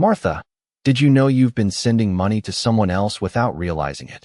Martha, did you know you've been sending money to someone else without realizing it?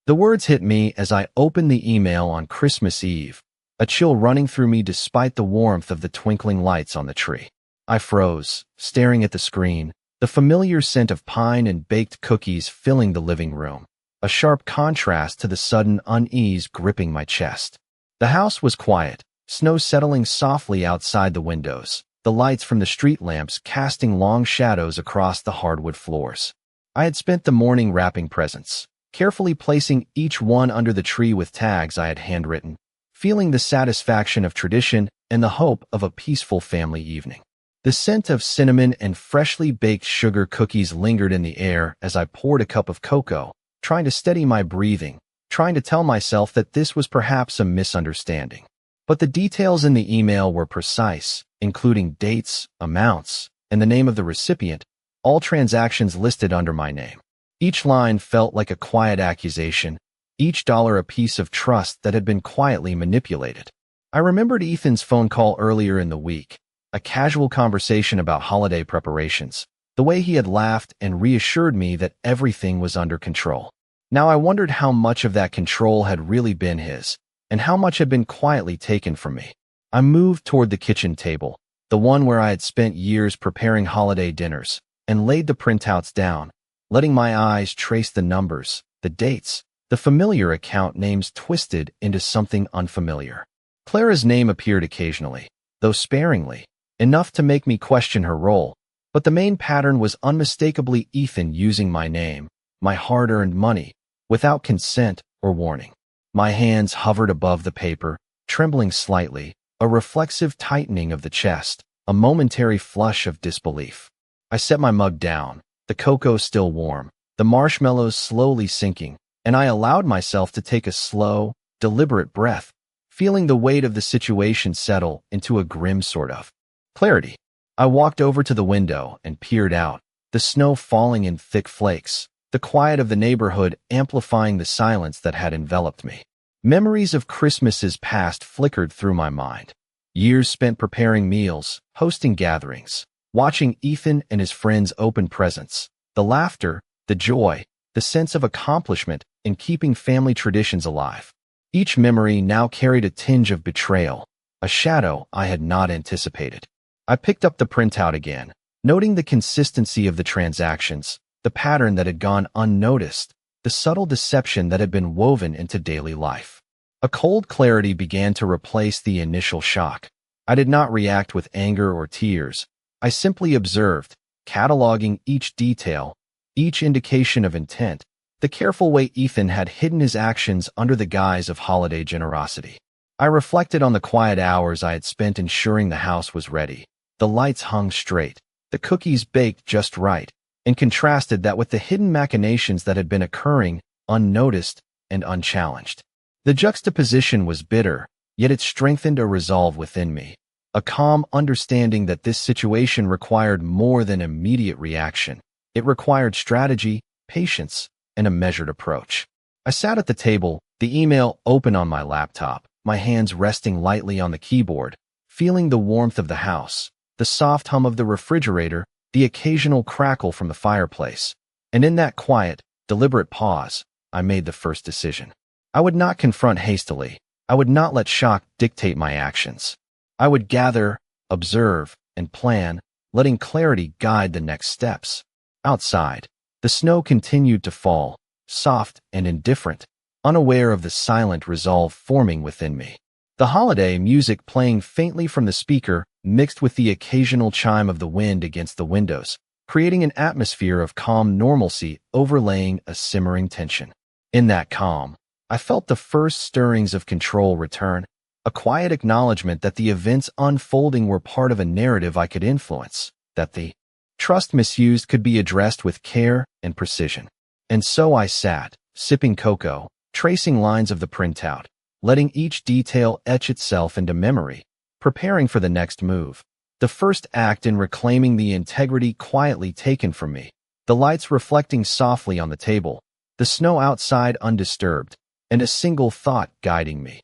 The words hit me as I opened the email on Christmas Eve, a chill running through me despite the warmth of the twinkling lights on the tree. I froze, staring at the screen, the familiar scent of pine and baked cookies filling the living room, a sharp contrast to the sudden unease gripping my chest. The house was quiet, snow settling softly outside the windows, the lights from the street lamps casting long shadows across the hardwood floors. I had spent the morning wrapping presents, carefully placing each one under the tree with tags I had handwritten, feeling the satisfaction of tradition and the hope of a peaceful family evening. The scent of cinnamon and freshly baked sugar cookies lingered in the air as I poured a cup of cocoa, trying to steady my breathing, trying to tell myself that this was perhaps a misunderstanding. But the details in the email were precise, including dates, amounts, and the name of the recipient, all transactions listed under my name. Each line felt like a quiet accusation, each dollar a piece of trust that had been quietly manipulated. I remembered Ethan's phone call earlier in the week, a casual conversation about holiday preparations, the way he had laughed and reassured me that everything was under control. Now I wondered how much of that control had really been his, and how much had been quietly taken from me. I moved toward the kitchen table, the one where I had spent years preparing holiday dinners, and laid the printouts down, letting my eyes trace the numbers, the dates, the familiar account names twisted into something unfamiliar. Clara's name appeared occasionally, though sparingly, enough to make me question her role, but the main pattern was unmistakably Ethan using my name, my hard-earned money, without consent or warning. My hands hovered above the paper, trembling slightly, a reflexive tightening of the chest, a momentary flush of disbelief. I set my mug down, the cocoa still warm, the marshmallows slowly sinking, and I allowed myself to take a slow, deliberate breath, feeling the weight of the situation settle into a grim sort of clarity. I walked over to the window and peered out, the snow falling in thick flakes, the quiet of the neighborhood amplifying the silence that had enveloped me. Memories of Christmases past flickered through my mind. Years spent preparing meals, hosting gatherings, watching Ethan and his friends open presents, the laughter, the joy, the sense of accomplishment in keeping family traditions alive. Each memory now carried a tinge of betrayal, a shadow I had not anticipated. I picked up the printout again, noting the consistency of the transactions, the pattern that had gone unnoticed, the subtle deception that had been woven into daily life. A cold clarity began to replace the initial shock. I did not react with anger or tears. I simply observed, cataloging each detail, each indication of intent, the careful way Ethan had hidden his actions under the guise of holiday generosity. I reflected on the quiet hours I had spent ensuring the house was ready. The lights hung straight, the cookies baked just right, and contrasted that with the hidden machinations that had been occurring, unnoticed and unchallenged. The juxtaposition was bitter, yet it strengthened a resolve within me, a calm understanding that this situation required more than immediate reaction. It required strategy, patience, and a measured approach. I sat at the table, the email open on my laptop, my hands resting lightly on the keyboard, feeling the warmth of the house, the soft hum of the refrigerator, the occasional crackle from the fireplace. And in that quiet, deliberate pause, I made the first decision. I would not confront hastily. I would not let shock dictate my actions. I would gather, observe, and plan, letting clarity guide the next steps. Outside, the snow continued to fall, soft and indifferent, unaware of the silent resolve forming within me. The holiday music playing faintly from the speaker mixed with the occasional chime of the wind against the windows, creating an atmosphere of calm normalcy overlaying a simmering tension. In that calm, I felt the first stirrings of control return, a quiet acknowledgement that the events unfolding were part of a narrative I could influence, that the trust misused could be addressed with care and precision. And so I sat, sipping cocoa, tracing lines of the printout, letting each detail etch itself into memory, preparing for the next move, the first act in reclaiming the integrity quietly taken from me, the lights reflecting softly on the table, the snow outside undisturbed, and a single thought guiding me.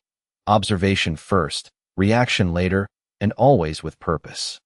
Observation first, reaction later, and always with purpose.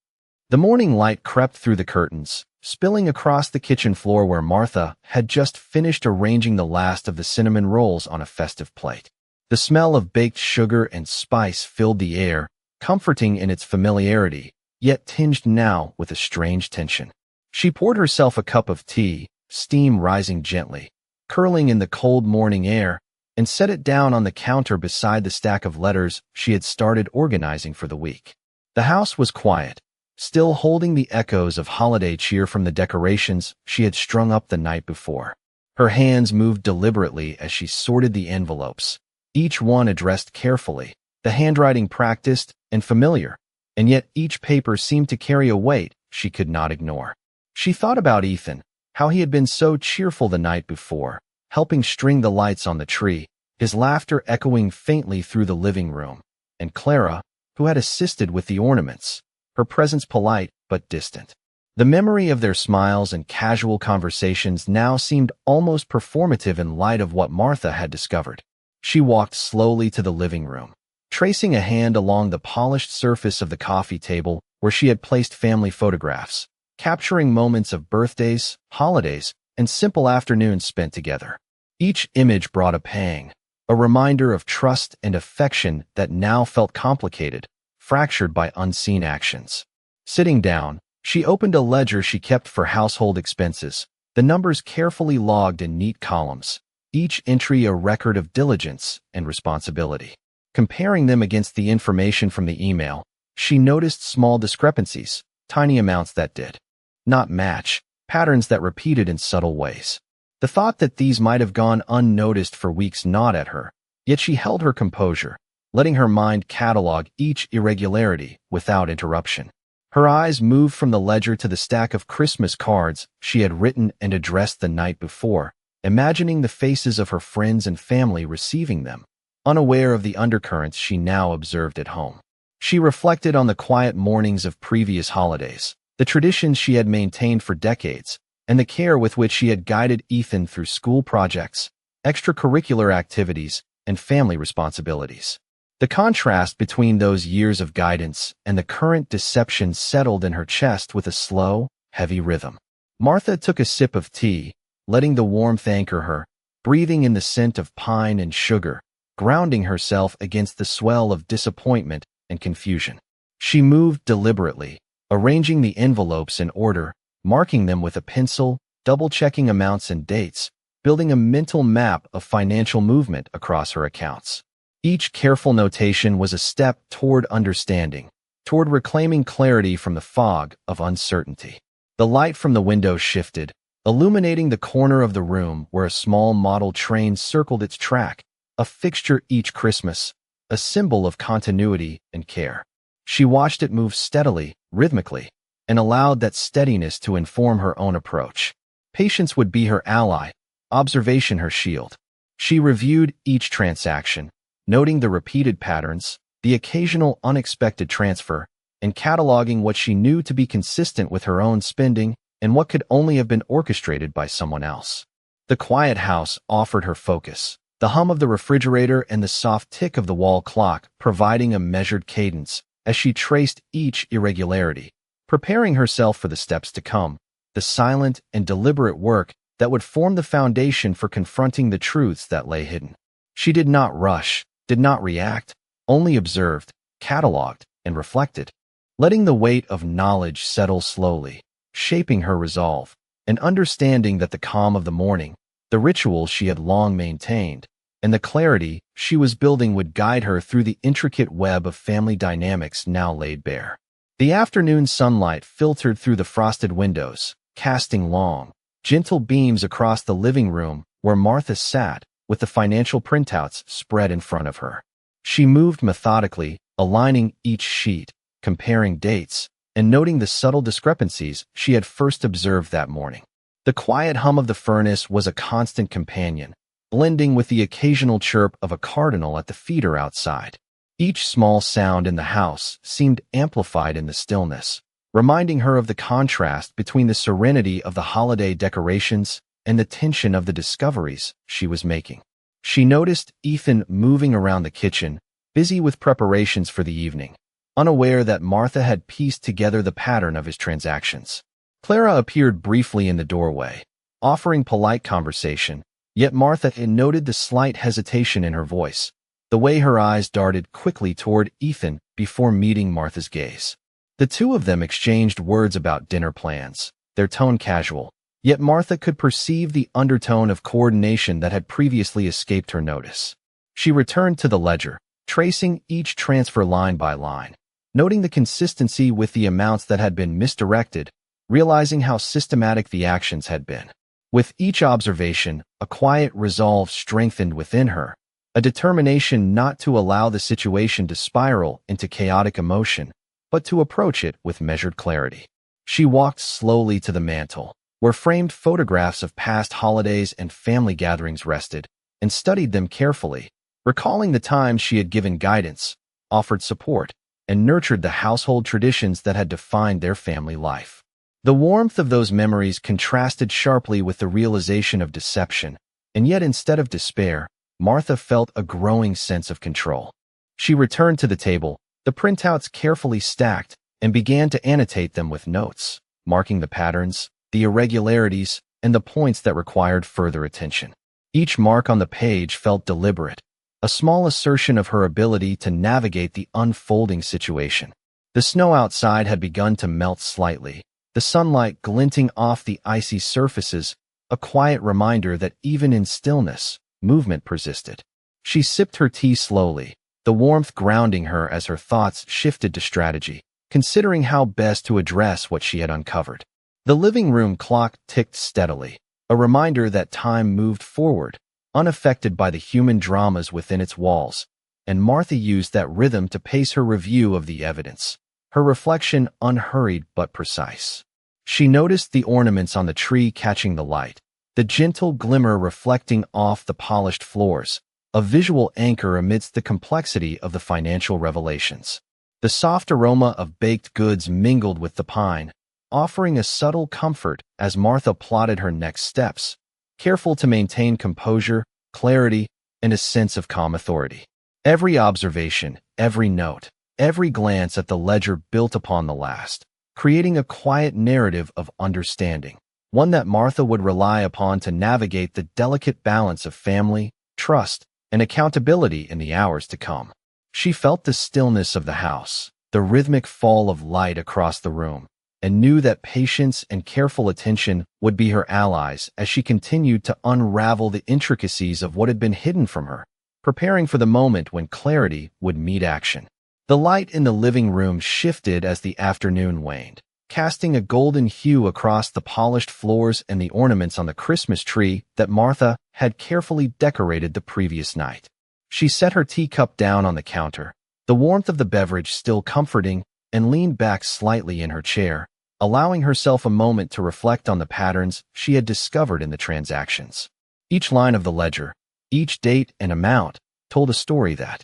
The morning light crept through the curtains, spilling across the kitchen floor where Martha had just finished arranging the last of the cinnamon rolls on a festive plate. The smell of baked sugar and spice filled the air, comforting in its familiarity, yet tinged now with a strange tension. She poured herself a cup of tea, steam rising gently, curling in the cold morning air, and set it down on the counter beside the stack of letters she had started organizing for the week. The house was quiet, still holding the echoes of holiday cheer from the decorations she had strung up the night before. Her hands moved deliberately as she sorted the envelopes, each one addressed carefully, the handwriting practiced and familiar, and yet each paper seemed to carry a weight she could not ignore. She thought about Ethan, how he had been so cheerful the night before, helping string the lights on the tree, his laughter echoing faintly through the living room, and Clara, who had assisted with the ornaments, her presence polite but distant. The memory of their smiles and casual conversations now seemed almost performative in light of what Martha had discovered. She walked slowly to the living room, tracing a hand along the polished surface of the coffee table where she had placed family photographs, capturing moments of birthdays, holidays, and simple afternoons spent together. Each image brought a pang, a reminder of trust and affection that now felt complicated, fractured by unseen actions. Sitting down, she opened a ledger she kept for household expenses, the numbers carefully logged in neat columns, each entry a record of diligence and responsibility. Comparing them against the information from the email, she noticed small discrepancies, tiny amounts that did not match, patterns that repeated in subtle ways. The thought that these might have gone unnoticed for weeks gnawed at her, yet she held her composure, letting her mind catalog each irregularity without interruption. Her eyes moved from the ledger to the stack of Christmas cards she had written and addressed the night before, imagining the faces of her friends and family receiving them, unaware of the undercurrents she now observed at home. She reflected on the quiet mornings of previous holidays, the traditions she had maintained for decades, and the care with which she had guided Ethan through school projects, extracurricular activities, and family responsibilities. The contrast between those years of guidance and the current deception settled in her chest with a slow, heavy rhythm. Martha took a sip of tea, letting the warmth anchor her, breathing in the scent of pine and sugar, grounding herself against the swell of disappointment and confusion. She moved deliberately, arranging the envelopes in order, marking them with a pencil, double-checking amounts and dates, building a mental map of financial movement across her accounts. Each careful notation was a step toward understanding, toward reclaiming clarity from the fog of uncertainty. The light from the window shifted, illuminating the corner of the room where a small model train circled its track, a fixture each Christmas, a symbol of continuity and care. She watched it move steadily, rhythmically, and allowed that steadiness to inform her own approach. Patience would be her ally, observation her shield. She reviewed each transaction, noting the repeated patterns, the occasional unexpected transfer, and cataloging what she knew to be consistent with her own spending and what could only have been orchestrated by someone else. The quiet house offered her focus, the hum of the refrigerator and the soft tick of the wall clock providing a measured cadence as she traced each irregularity, preparing herself for the steps to come, the silent and deliberate work that would form the foundation for confronting the truths that lay hidden. She did not rush, did not react, only observed, cataloged, and reflected, letting the weight of knowledge settle slowly, shaping her resolve, and understanding that the calm of the morning, the rituals she had long maintained, and the clarity she was building would guide her through the intricate web of family dynamics now laid bare. The afternoon sunlight filtered through the frosted windows, casting long, gentle beams across the living room where Martha sat, with the financial printouts spread in front of her. She moved methodically, aligning each sheet, comparing dates, and noting the subtle discrepancies she had first observed that morning. The quiet hum of the furnace was a constant companion, blending with the occasional chirp of a cardinal at the feeder outside. Each small sound in the house seemed amplified in the stillness, reminding her of the contrast between the serenity of the holiday decorations and the tension of the discoveries she was making. She noticed Ethan moving around the kitchen, busy with preparations for the evening, unaware that Martha had pieced together the pattern of his transactions. Clara appeared briefly in the doorway, offering polite conversation, yet Martha had noted the slight hesitation in her voice, the way her eyes darted quickly toward Ethan before meeting Martha's gaze. The two of them exchanged words about dinner plans, their tone casual, yet Martha could perceive the undertone of coordination that had previously escaped her notice. She returned to the ledger, tracing each transfer line by line, noting the consistency with the amounts that had been misdirected, realizing how systematic the actions had been. With each observation, a quiet resolve strengthened within her, a determination not to allow the situation to spiral into chaotic emotion, but to approach it with measured clarity. She walked slowly to the mantel, where framed photographs of past holidays and family gatherings rested, and studied them carefully, recalling the times she had given guidance, offered support, and nurtured the household traditions that had defined their family life. The warmth of those memories contrasted sharply with the realization of deception, and yet instead of despair, Martha felt a growing sense of control. She returned to the table, the printouts carefully stacked, and began to annotate them with notes, marking the patterns, the irregularities, and the points that required further attention. Each mark on the page felt deliberate, a small assertion of her ability to navigate the unfolding situation. The snow outside had begun to melt slightly, the sunlight glinting off the icy surfaces, a quiet reminder that even in stillness, movement persisted. She sipped her tea slowly, the warmth grounding her as her thoughts shifted to strategy, considering how best to address what she had uncovered. The living room clock ticked steadily, a reminder that time moved forward, unaffected by the human dramas within its walls, and Martha used that rhythm to pace her review of the evidence, her reflection unhurried but precise. She noticed the ornaments on the tree catching the light, the gentle glimmer reflecting off the polished floors, a visual anchor amidst the complexity of the financial revelations. The soft aroma of baked goods mingled with the pine, offering a subtle comfort as Martha plotted her next steps, careful to maintain composure, clarity, and a sense of calm authority. Every observation, every note, every glance at the ledger built upon the last, creating a quiet narrative of understanding, one that Martha would rely upon to navigate the delicate balance of family, trust, and accountability in the hours to come. She felt the stillness of the house, the rhythmic fall of light across the room, and knew that patience and careful attention would be her allies as she continued to unravel the intricacies of what had been hidden from her, preparing for the moment when clarity would meet action. The light in the living room shifted as the afternoon waned, casting a golden hue across the polished floors and the ornaments on the Christmas tree that Martha had carefully decorated the previous night. She set her teacup down on the counter, the warmth of the beverage still comforting, and leaned back slightly in her chair, allowing herself a moment to reflect on the patterns she had discovered in the transactions. Each line of the ledger, each date and amount, told a story that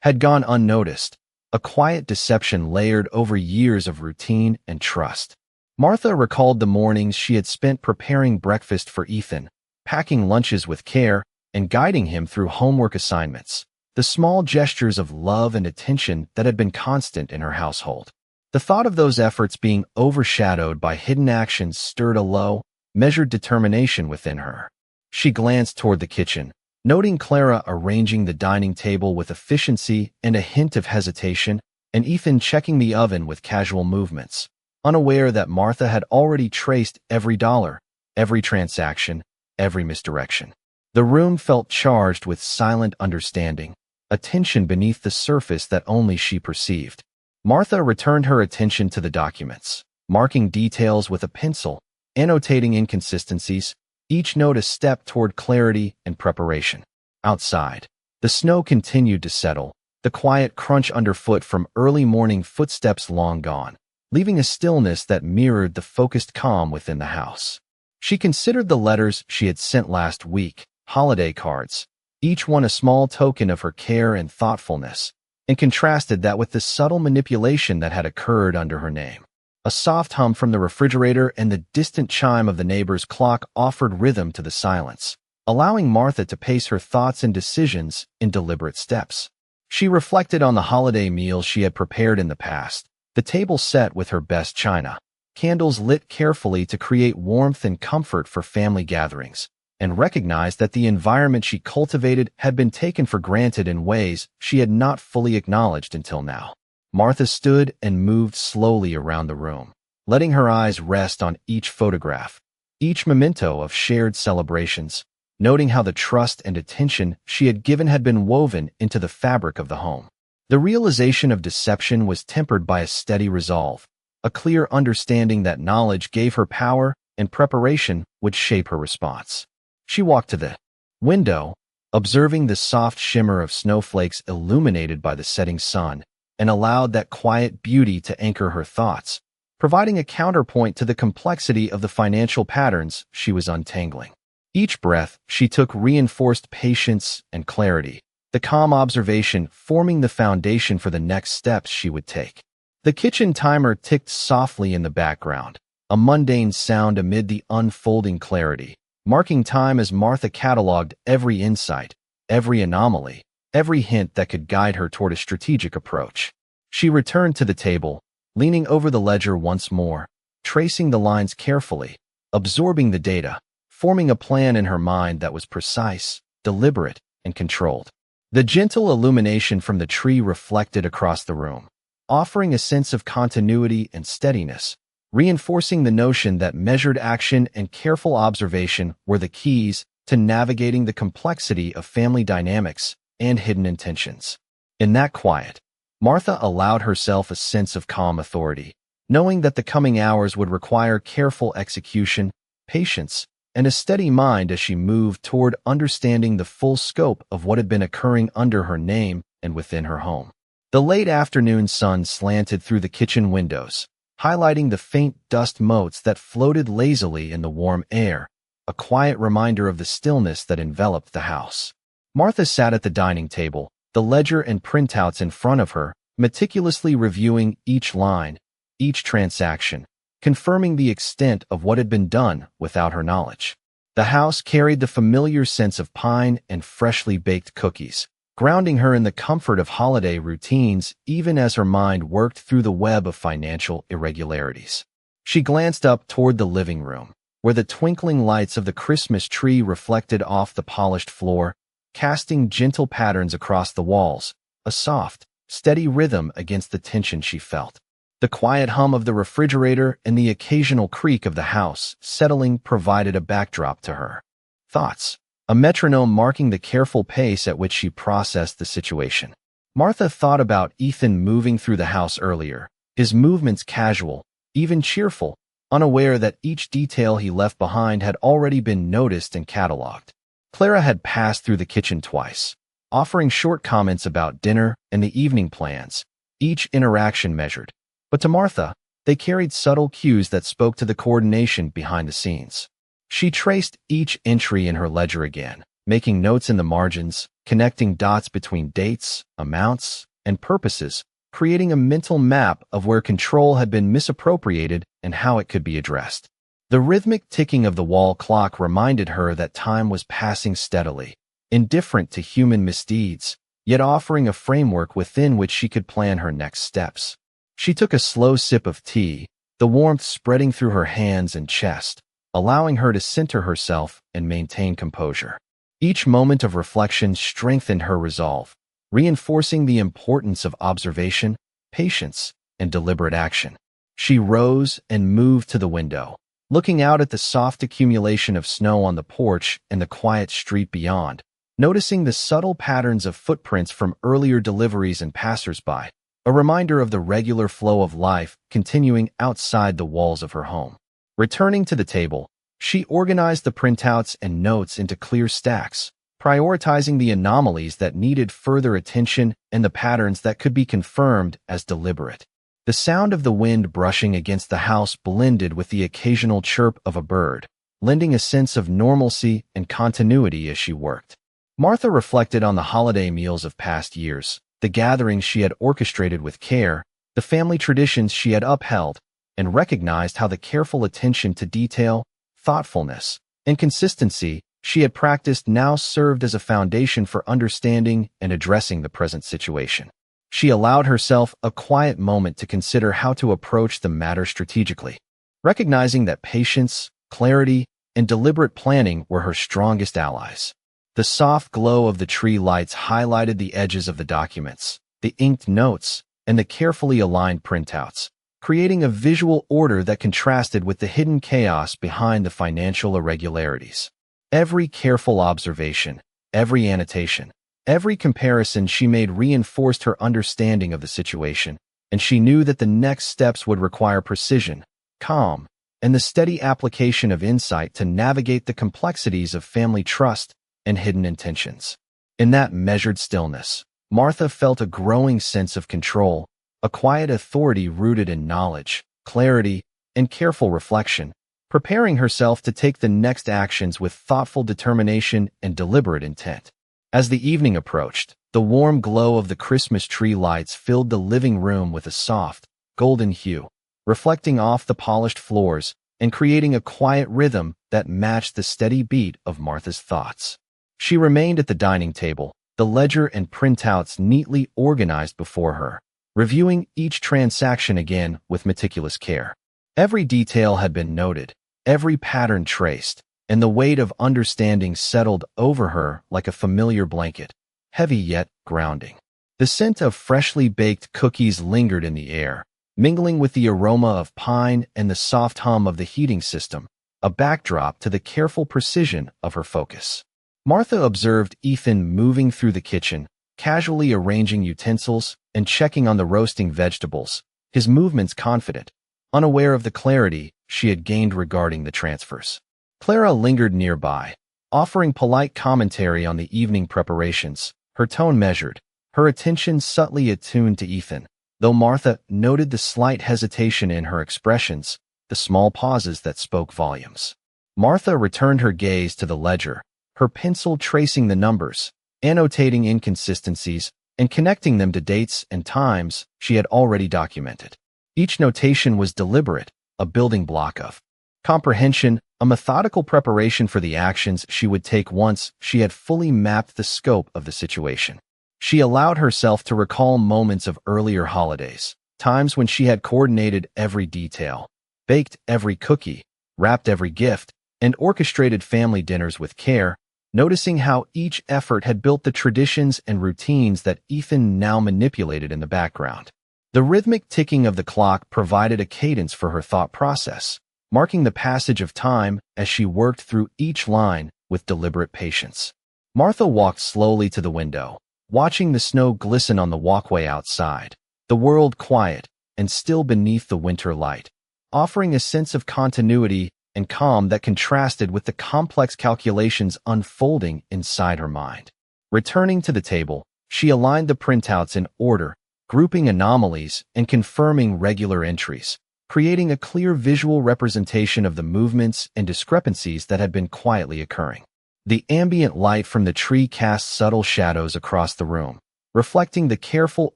had gone unnoticed, a quiet deception layered over years of routine and trust. Martha recalled the mornings she had spent preparing breakfast for Ethan, packing lunches with care, and guiding him through homework assignments, the small gestures of love and attention that had been constant in her household. The thought of those efforts being overshadowed by hidden actions stirred a low, measured determination within her. She glanced toward the kitchen, noting Clara arranging the dining table with efficiency and a hint of hesitation, and Ethan checking the oven with casual movements, unaware that Martha had already traced every dollar, every transaction, every misdirection. The room felt charged with silent understanding, a tension beneath the surface that only she perceived. Martha returned her attention to the documents, marking details with a pencil, annotating inconsistencies, each note a step toward clarity and preparation. Outside, the snow continued to settle, the quiet crunch underfoot from early morning footsteps long gone, leaving a stillness that mirrored the focused calm within the house. She considered the letters she had sent last week, holiday cards, each one a small token of her care and thoughtfulness, and contrasted that with the subtle manipulation that had occurred under her name. A soft hum from the refrigerator and the distant chime of the neighbor's clock offered rhythm to the silence, allowing Martha to pace her thoughts and decisions in deliberate steps. She reflected on the holiday meals she had prepared in the past, the table set with her best china, candles lit carefully to create warmth and comfort for family gatherings, and recognized that the environment she cultivated had been taken for granted in ways she had not fully acknowledged until now. Martha stood and moved slowly around the room, letting her eyes rest on each photograph, each memento of shared celebrations, noting how the trust and attention she had given had been woven into the fabric of the home. The realization of deception was tempered by a steady resolve, a clear understanding that knowledge gave her power and preparation would shape her response. She walked to the window, observing the soft shimmer of snowflakes illuminated by the setting sun, and allowed that quiet beauty to anchor her thoughts, providing a counterpoint to the complexity of the financial patterns she was untangling. Each breath she took reinforced patience and clarity, the calm observation forming the foundation for the next steps she would take. The kitchen timer ticked softly in the background, a mundane sound amid the unfolding clarity, marking time as Martha cataloged every insight, every anomaly, every hint that could guide her toward a strategic approach. She returned to the table, leaning over the ledger once more, tracing the lines carefully, absorbing the data, forming a plan in her mind that was precise, deliberate, and controlled. The gentle illumination from the tree reflected across the room, offering a sense of continuity and steadiness, reinforcing the notion that measured action and careful observation were the keys to navigating the complexity of family dynamics and hidden intentions. In that quiet, Martha allowed herself a sense of calm authority, knowing that the coming hours would require careful execution, patience, and a steady mind as she moved toward understanding the full scope of what had been occurring under her name and within her home. The late afternoon sun slanted through the kitchen windows, highlighting the faint dust motes that floated lazily in the warm air, a quiet reminder of the stillness that enveloped the house. Martha sat at the dining table, the ledger and printouts in front of her, meticulously reviewing each line, each transaction, confirming the extent of what had been done without her knowledge. The house carried the familiar sense of pine and freshly baked cookies, grounding her in the comfort of holiday routines even as her mind worked through the web of financial irregularities. She glanced up toward the living room, where the twinkling lights of the Christmas tree reflected off the polished floor, casting gentle patterns across the walls, a soft, steady rhythm against the tension she felt. The quiet hum of the refrigerator and the occasional creak of the house settling provided a backdrop to her thoughts, a metronome marking the careful pace at which she processed the situation. Martha thought about Ethan moving through the house earlier, his movements casual, even cheerful, unaware that each detail he left behind had already been noticed and cataloged. Clara had passed through the kitchen twice, offering short comments about dinner and the evening plans, each interaction measured. But to Martha, they carried subtle cues that spoke to the coordination behind the scenes. She traced each entry in her ledger again, making notes in the margins, connecting dots between dates, amounts, and purposes, creating a mental map of where control had been misappropriated and how it could be addressed. The rhythmic ticking of the wall clock reminded her that time was passing steadily, indifferent to human misdeeds, yet offering a framework within which she could plan her next steps. She took a slow sip of tea, the warmth spreading through her hands and chest, allowing her to center herself and maintain composure. Each moment of reflection strengthened her resolve, reinforcing the importance of observation, patience, and deliberate action. She rose and moved to the window, looking out at the soft accumulation of snow on the porch and the quiet street beyond, noticing the subtle patterns of footprints from earlier deliveries and passersby, a reminder of the regular flow of life continuing outside the walls of her home. Returning to the table, she organized the printouts and notes into clear stacks, prioritizing the anomalies that needed further attention and the patterns that could be confirmed as deliberate. The sound of the wind brushing against the house blended with the occasional chirp of a bird, lending a sense of normalcy and continuity as she worked. Martha reflected on the holiday meals of past years, the gatherings she had orchestrated with care, the family traditions she had upheld, and recognized how the careful attention to detail, thoughtfulness, and consistency she had practiced now served as a foundation for understanding and addressing the present situation. She allowed herself a quiet moment to consider how to approach the matter strategically. recognizing that patience, clarity, and deliberate planning were her strongest allies. The soft glow of the tree lights highlighted the edges of the documents, the inked notes, and the carefully aligned printouts, creating a visual order that contrasted with the hidden chaos behind the financial irregularities. Every careful observation, every annotation, every comparison she made reinforced her understanding of the situation, and she knew that the next steps would require precision, calm, and the steady application of insight to navigate the complexities of family trust and hidden intentions. In that measured stillness, Martha felt a growing sense of control, a quiet authority rooted in knowledge, clarity, and careful reflection, preparing herself to take the next actions with thoughtful determination and deliberate intent. As the evening approached, the warm glow of the Christmas tree lights filled the living room with a soft, golden hue, reflecting off the polished floors and creating a quiet rhythm that matched the steady beat of Martha's thoughts. She remained at the dining table, the ledger and printouts neatly organized before her, reviewing each transaction again with meticulous care. Every detail had been noted, every pattern traced, and the weight of understanding settled over her like a familiar blanket, heavy yet grounding. The scent of freshly baked cookies lingered in the air, mingling with the aroma of pine and the soft hum of the heating system, a backdrop to the careful precision of her focus. Martha observed Ethan moving through the kitchen, casually arranging utensils and checking on the roasting vegetables, his movements confident, unaware of the clarity she had gained regarding the transfers. Clara lingered nearby, offering polite commentary on the evening preparations, her tone measured, her attention subtly attuned to Ethan, though Martha noted the slight hesitation in her expressions, the small pauses that spoke volumes. Martha returned her gaze to the ledger, her pencil tracing the numbers, annotating inconsistencies, and connecting them to dates and times she had already documented. Each notation was deliberate, a building block of comprehension, a methodical preparation for the actions she would take once she had fully mapped the scope of the situation. She allowed herself to recall moments of earlier holidays, times when she had coordinated every detail, baked every cookie, wrapped every gift, and orchestrated family dinners with care, noticing how each effort had built the traditions and routines that Ethan now manipulated in the background. The rhythmic ticking of the clock provided a cadence for her thought process, marking the passage of time as she worked through each line with deliberate patience. Martha walked slowly to the window, watching the snow glisten on the walkway outside, the world quiet and still beneath the winter light, offering a sense of continuity and calm that contrasted with the complex calculations unfolding inside her mind. Returning to the table, she aligned the printouts in order, grouping anomalies and confirming regular entries, creating a clear visual representation of the movements and discrepancies that had been quietly occurring. The ambient light from the tree cast subtle shadows across the room, reflecting the careful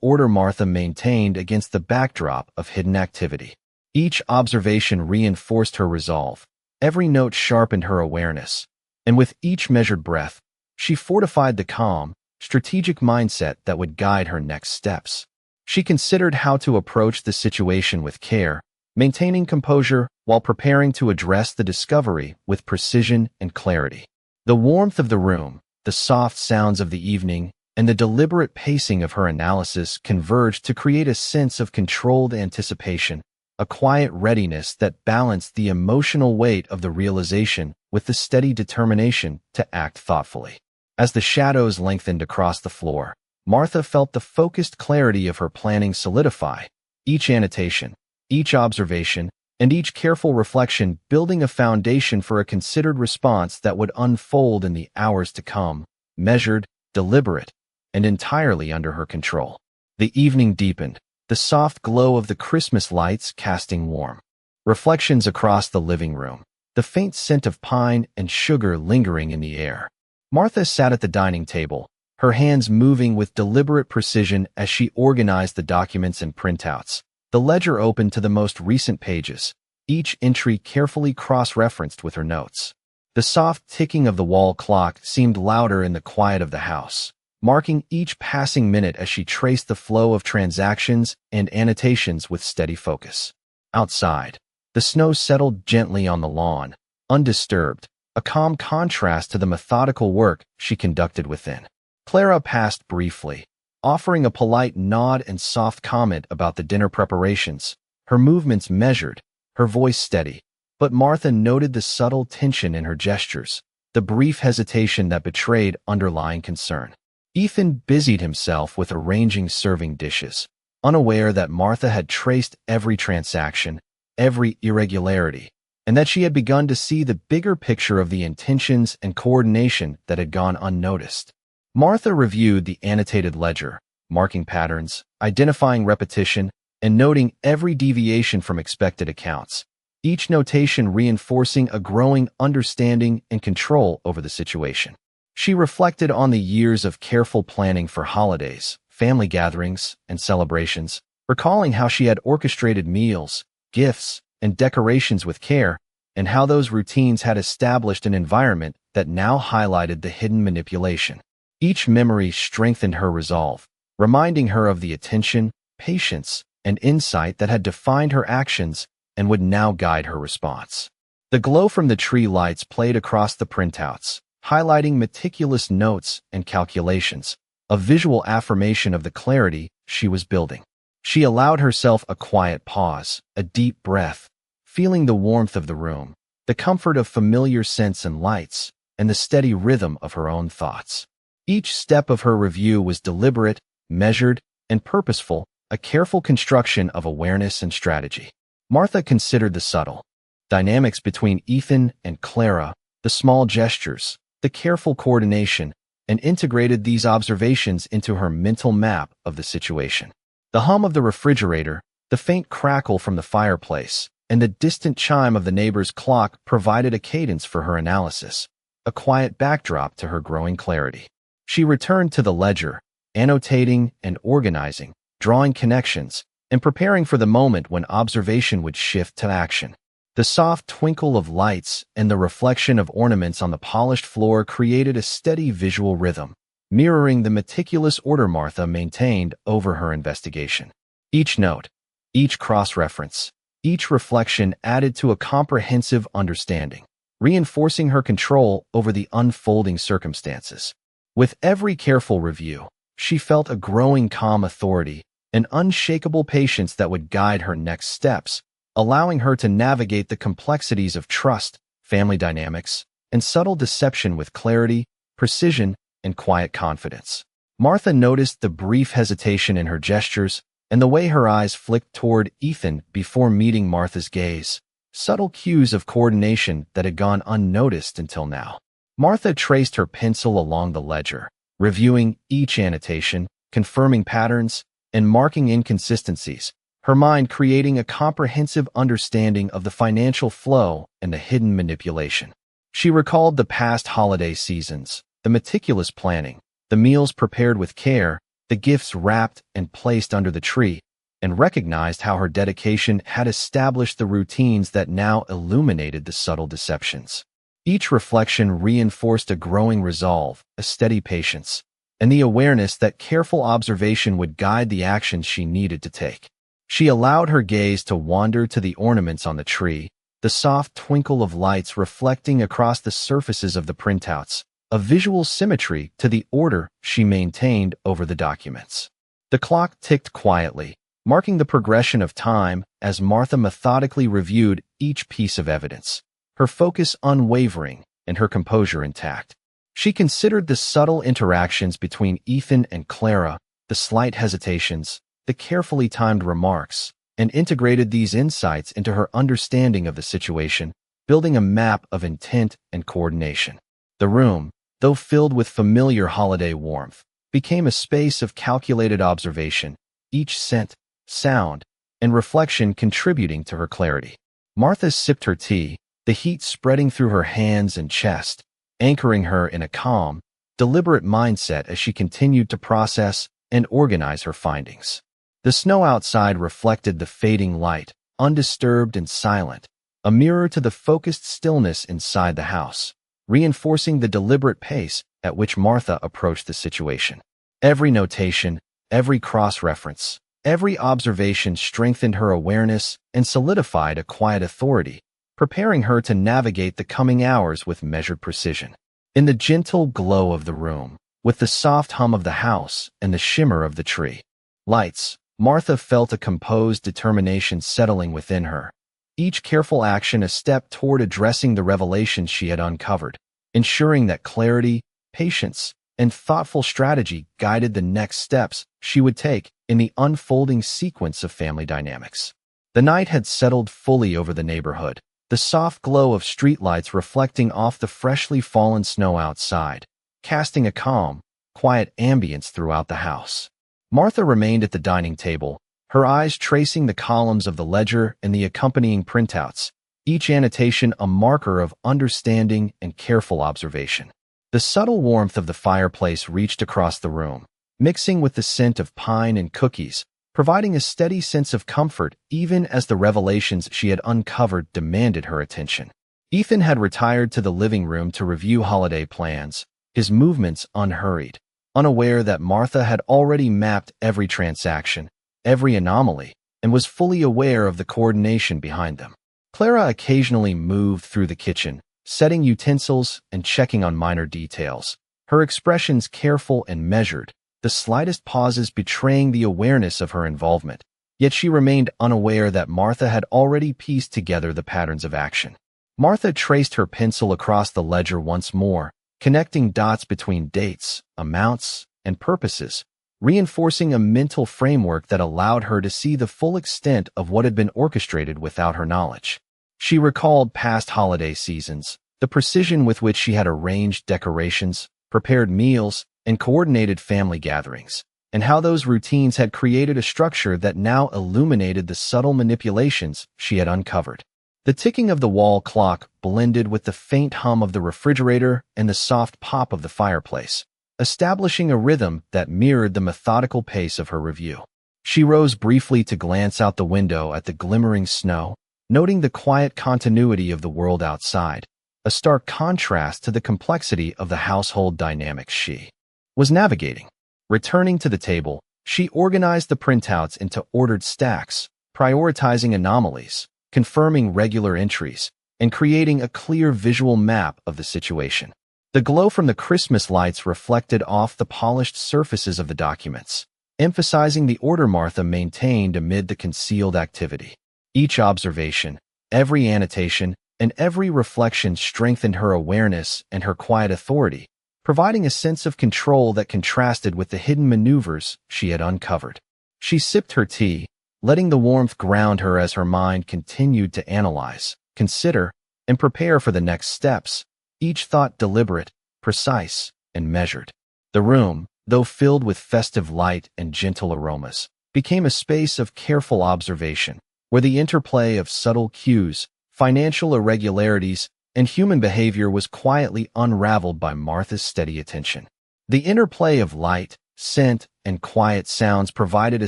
order Martha maintained against the backdrop of hidden activity. Each observation reinforced her resolve, every note sharpened her awareness, and with each measured breath, she fortified the calm, strategic mindset that would guide her next steps. She considered how to approach the situation with care, maintaining composure while preparing to address the discovery with precision and clarity. The warmth of the room, the soft sounds of the evening, and the deliberate pacing of her analysis converged to create a sense of controlled anticipation, a quiet readiness that balanced the emotional weight of the realization with the steady determination to act thoughtfully. As the shadows lengthened across the floor, Martha felt the focused clarity of her planning solidify, each annotation, each observation, and each careful reflection building a foundation for a considered response that would unfold in the hours to come, measured, deliberate, and entirely under her control. The evening deepened, the soft glow of the Christmas lights casting warm reflections across the living room, the faint scent of pine and sugar lingering in the air. Martha sat at the dining table, her hands moving with deliberate precision as she organized the documents and printouts, the ledger open to the most recent pages, each entry carefully cross-referenced with her notes. The soft ticking of the wall clock seemed louder in the quiet of the house, marking each passing minute as she traced the flow of transactions and annotations with steady focus. Outside, The snow settled gently on the lawn, undisturbed, a calm contrast to the methodical work she conducted within. Clara passed briefly, offering a polite nod and soft comment about the dinner preparations, her movements measured, her voice steady. But Martha noted the subtle tension in her gestures, the brief hesitation that betrayed underlying concern. Ethan busied himself with arranging serving dishes, unaware that Martha had traced every transaction, every irregularity, and that she had begun to see the bigger picture of the intentions and coordination that had gone unnoticed. Martha reviewed the annotated ledger, marking patterns, identifying repetition, and noting every deviation from expected accounts, each notation reinforcing a growing understanding and control over the situation. She reflected on the years of careful planning for holidays, family gatherings, and celebrations, recalling how she had orchestrated meals, gifts, and decorations with care, and how those routines had established an environment that now highlighted the hidden manipulation. Each memory strengthened her resolve, reminding her of the attention, patience, and insight that had defined her actions and would now guide her response. The glow from the tree lights played across the printouts, highlighting meticulous notes and calculations, a visual affirmation of the clarity she was building. She allowed herself a quiet pause, a deep breath, feeling the warmth of the room, the comfort of familiar scents and lights, and the steady rhythm of her own thoughts. Each step of her review was deliberate, measured, and purposeful, a careful construction of awareness and strategy. Martha considered the subtle dynamics between Ethan and Clara, the small gestures, the careful coordination, and integrated these observations into her mental map of the situation. The hum of the refrigerator, the faint crackle from the fireplace, and the distant chime of the neighbor's clock provided a cadence for her analysis, a quiet backdrop to her growing clarity. She returned to the ledger, annotating and organizing, drawing connections, and preparing for the moment when observation would shift to action. The soft twinkle of lights and the reflection of ornaments on the polished floor created a steady visual rhythm, mirroring the meticulous order Martha maintained over her investigation. Each note, each cross-reference, each reflection added to a comprehensive understanding, reinforcing her control over the unfolding circumstances. With every careful review, she felt a growing calm authority, an unshakable patience that would guide her next steps, allowing her to navigate the complexities of trust, family dynamics, and subtle deception with clarity, precision, and quiet confidence. Martha noticed the brief hesitation in her gestures and the way her eyes flicked toward Ethan before meeting Martha's gaze, subtle cues of coordination that had gone unnoticed until now. Martha traced her pencil along the ledger, reviewing each annotation, confirming patterns, and marking inconsistencies, her mind creating a comprehensive understanding of the financial flow and the hidden manipulation. She recalled the past holiday seasons, the meticulous planning, the meals prepared with care, the gifts wrapped and placed under the tree, and recognized how her dedication had established the routines that now illuminated the subtle deceptions. Each reflection reinforced a growing resolve, a steady patience, and the awareness that careful observation would guide the actions she needed to take. She allowed her gaze to wander to the ornaments on the tree, the soft twinkle of lights reflecting across the surfaces of the printouts, a visual symmetry to the order she maintained over the documents. The clock ticked quietly, marking the progression of time as Martha methodically reviewed each piece of evidence, her focus unwavering and her composure intact. She considered the subtle interactions between Ethan and Clara, the slight hesitations, the carefully timed remarks, and integrated these insights into her understanding of the situation, building a map of intent and coordination. The room, though filled with familiar holiday warmth, became a space of calculated observation, each scent, sound, and reflection contributing to her clarity. Martha sipped her tea, the heat spreading through her hands and chest, anchoring her in a calm, deliberate mindset as she continued to process and organize her findings. The snow outside reflected the fading light, undisturbed and silent, a mirror to the focused stillness inside the house, reinforcing the deliberate pace at which Martha approached the situation. Every notation, every cross-reference, Every observation strengthened her awareness and solidified a quiet authority, preparing her to navigate the coming hours with measured precision. In the gentle glow of the room, with the soft hum of the house and the shimmer of the tree lights, Martha felt a composed determination settling within her, each careful action a step toward addressing the revelations she had uncovered, ensuring that clarity, patience, and thoughtful strategy guided the next steps she would take in the unfolding sequence of family dynamics. The night had settled fully over the neighborhood, the soft glow of streetlights reflecting off the freshly fallen snow outside, casting a calm, quiet ambience throughout the house. Martha remained at the dining table, her eyes tracing the columns of the ledger and the accompanying printouts, each annotation a marker of understanding and careful observation. The subtle warmth of the fireplace reached across the room, mixing with the scent of pine and cookies, providing a steady sense of comfort even as the revelations she had uncovered demanded her attention. Ethan had retired to the living room to review holiday plans, his movements unhurried, unaware that Martha had already mapped every transaction, every anomaly, and was fully aware of the coordination behind them. Clara occasionally moved through the kitchen, setting utensils and checking on minor details, her expressions careful and measured, the slightest pauses betraying the awareness of her involvement. Yet she remained unaware that Martha had already pieced together the patterns of action. Martha traced her pencil across the ledger once more, connecting dots between dates, amounts, and purposes, reinforcing a mental framework that allowed her to see the full extent of what had been orchestrated without her knowledge. She recalled past holiday seasons, the precision with which she had arranged decorations, prepared meals, and coordinated family gatherings, and how those routines had created a structure that now illuminated the subtle manipulations she had uncovered. The ticking of the wall clock blended with the faint hum of the refrigerator and the soft pop of the fireplace, establishing a rhythm that mirrored the methodical pace of her review. She rose briefly to glance out the window at the glimmering snow, noting the quiet continuity of the world outside, a stark contrast to the complexity of the household dynamics she was navigating. Returning to the table, she organized the printouts into ordered stacks, prioritizing anomalies, confirming regular entries, and creating a clear visual map of the situation. The glow from the Christmas lights reflected off the polished surfaces of the documents, emphasizing the order Martha maintained amid the concealed activity. Each observation, every annotation, and every reflection strengthened her awareness and her quiet authority, providing a sense of control that contrasted with the hidden maneuvers she had uncovered. She sipped her tea, letting the warmth ground her as her mind continued to analyze, consider, and prepare for the next steps, each thought deliberate, precise, and measured. The room, though filled with festive light and gentle aromas, became a space of careful observation, where the interplay of subtle cues, financial irregularities, and human behavior was quietly unraveled by Martha's steady attention. The interplay of light, scent, and quiet sounds provided a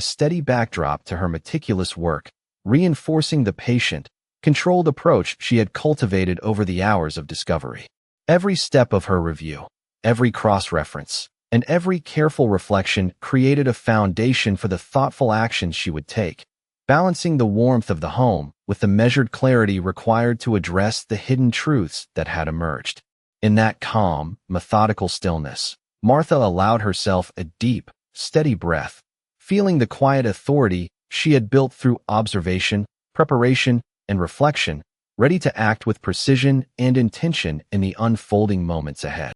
steady backdrop to her meticulous work, reinforcing the patient, controlled approach she had cultivated over the hours of discovery. Every step of her review, every cross-reference, and every careful reflection created a foundation for the thoughtful actions she would take, balancing the warmth of the home with the measured clarity required to address the hidden truths that had emerged. In that calm, methodical stillness, Martha allowed herself a deep, steady breath, feeling the quiet authority she had built through observation, preparation, and reflection, ready to act with precision and intention in the unfolding moments ahead.